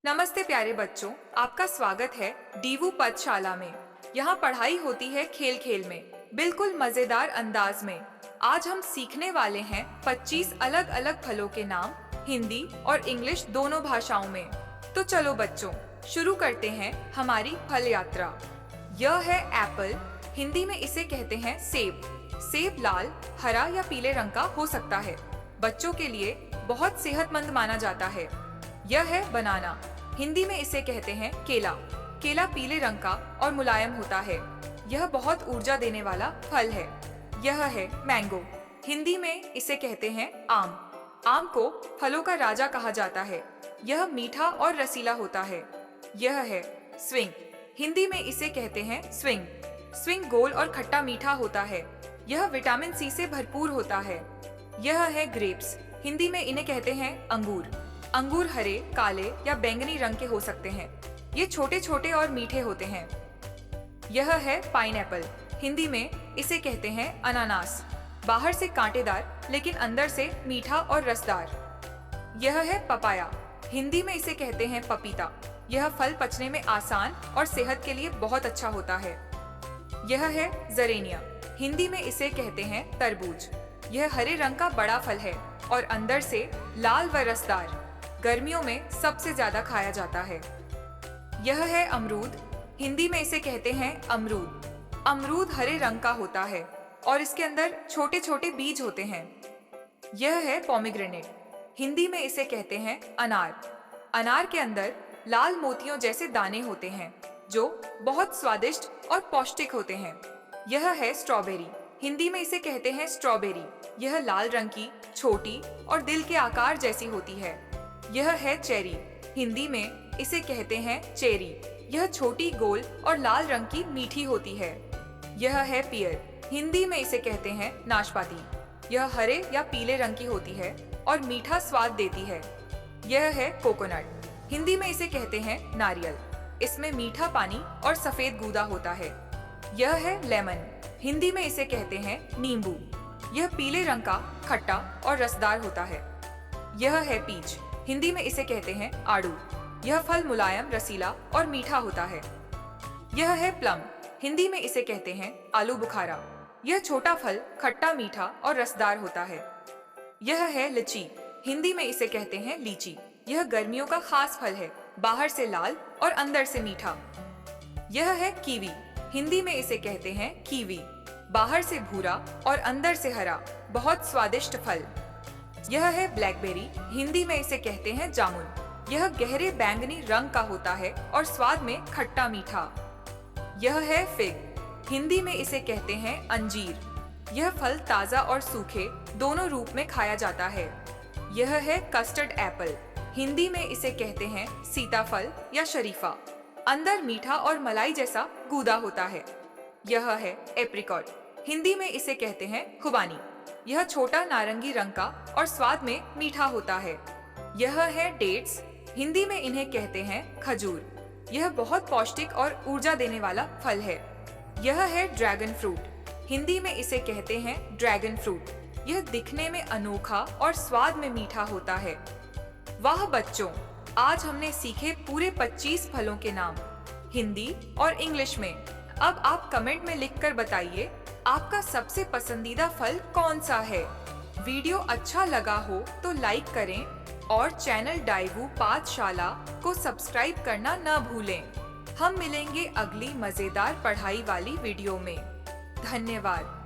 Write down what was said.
नमस्ते प्यारे बच्चों, आपका स्वागत है डीवू पाठशाला में। यहाँ पढ़ाई होती है खेल खेल में, बिल्कुल मजेदार अंदाज में। आज हम सीखने वाले हैं 25 अलग अलग फलों के नाम, हिंदी और इंग्लिश दोनों भाषाओं में। तो चलो बच्चों, शुरू करते हैं हमारी फल यात्रा। यह है एप्पल, हिंदी में इसे कहते हैं सेब। सेब लाल, हरा या पीले रंग का हो सकता है। बच्चों के लिए बहुत सेहतमंद माना जाता है। यह है बनाना, हिंदी में इसे कहते हैं केला। केला पीले रंग का और मुलायम होता है। यह बहुत ऊर्जा देने वाला फल है। यह है मैंगो, हिंदी में इसे कहते हैं आम। आम को फलों का राजा कहा जाता है। यह मीठा और रसीला होता है। यह है स्विंग, हिंदी में इसे कहते हैं स्विंग। स्विंग गोल और खट्टा मीठा होता है। यह विटामिन सी से भरपूर होता है। यह है ग्रेप्स, हिंदी में इन्हें कहते हैं अंगूर। अंगूर हरे, काले या बैंगनी रंग के हो सकते हैं। ये छोटे छोटे और मीठे होते हैं। यह है पाइनएप्पल, हिंदी में इसे कहते हैं अनानास। बाहर से कांटेदार लेकिन अंदर से मीठा और रसदार। यह है पपाया, हिंदी में इसे कहते हैं पपीता। यह फल पचने में आसान और सेहत के लिए बहुत अच्छा होता है। यह है जरेनिया, हिंदी में इसे कहते हैं तरबूज। यह हरे रंग का बड़ा फल है और अंदर से लाल व रसदार। गर्मियों में सबसे ज्यादा खाया जाता है। यह है अमरूद, हिंदी में इसे कहते हैं अमरूद। अमरूद हरे रंग का होता है और इसके अंदर छोटे छोटे बीज होते हैं। यह है पोमीग्रेनेट, हिंदी में इसे कहते हैं अनार। अनार के अंदर लाल मोतियों जैसे दाने होते हैं जो बहुत स्वादिष्ट और पौष्टिक होते हैं। यह है स्ट्रॉबेरी, हिंदी में इसे कहते हैं स्ट्रॉबेरी। यह लाल रंग की, छोटी और दिल के आकार जैसी होती है। यह है चेरी, हिंदी में इसे कहते हैं चेरी। यह छोटी, गोल और लाल रंग की मीठी होती है। यह है पियर, हिंदी में इसे कहते हैं नाशपाती। यह हरे या पीले रंग की होती है और मीठा स्वाद देती है। यह है कोकोनट, हिंदी में इसे कहते हैं नारियल। इसमें मीठा पानी और सफेद गूदा होता है। यह है लेमन, हिंदी में इसे कहते हैं नींबू। यह पीले रंग का, खट्टा और रसदार होता है। यह है पीच, हिंदी में इसे कहते हैं आड़ू। यह फल मुलायम, रसीला और मीठा होता है। यह है प्लम, हिंदी में इसे कहते हैं आलू बुखारा। यह छोटा फल खट्टा, मीठा और रसदार होता है। यह है लीची, हिंदी में इसे कहते हैं लीची। यह गर्मियों का खास फल है, बाहर से लाल और अंदर से मीठा। यह है कीवी, हिंदी में इसे कहते हैं कीवी। बाहर से भूरा और अंदर से हरा, बहुत स्वादिष्ट फल। यह है ब्लैकबेरी, हिंदी में इसे कहते हैं जामुन। यह गहरे बैंगनी रंग का होता है और स्वाद में खट्टा मीठा। यह है फिग, हिंदी में इसे कहते हैं अंजीर। यह फल ताजा और सूखे दोनों रूप में खाया जाता है। यह है कस्टर्ड एप्पल, हिंदी में इसे कहते हैं सीताफल या शरीफा। अंदर मीठा और मलाई जैसा गूदा होता है। यह है एप्रिकॉट, हिंदी में इसे कहते हैं खुबानी। यह छोटा नारंगी रंग का और स्वाद में मीठा होता है। यह है डेट्स, हिंदी में इन्हें कहते हैं खजूर। यह बहुत पौष्टिक और ऊर्जा देने वाला फल है। यह है ड्रैगन फ्रूट, हिंदी में इसे कहते हैं ड्रैगन फ्रूट। यह दिखने में अनोखा और स्वाद में मीठा होता है। वाह बच्चों, आज हमने सीखे पूरे 25 फलों के नाम, हिंदी और इंग्लिश में। अब आप कमेंट में लिखकर बताइए आपका सबसे पसंदीदा फल कौन सा है। वीडियो अच्छा लगा हो तो लाइक करें और चैनल डाइवू पाठशाला को सब्सक्राइब करना न भूलें। हम मिलेंगे अगली मजेदार पढ़ाई वाली वीडियो में। धन्यवाद।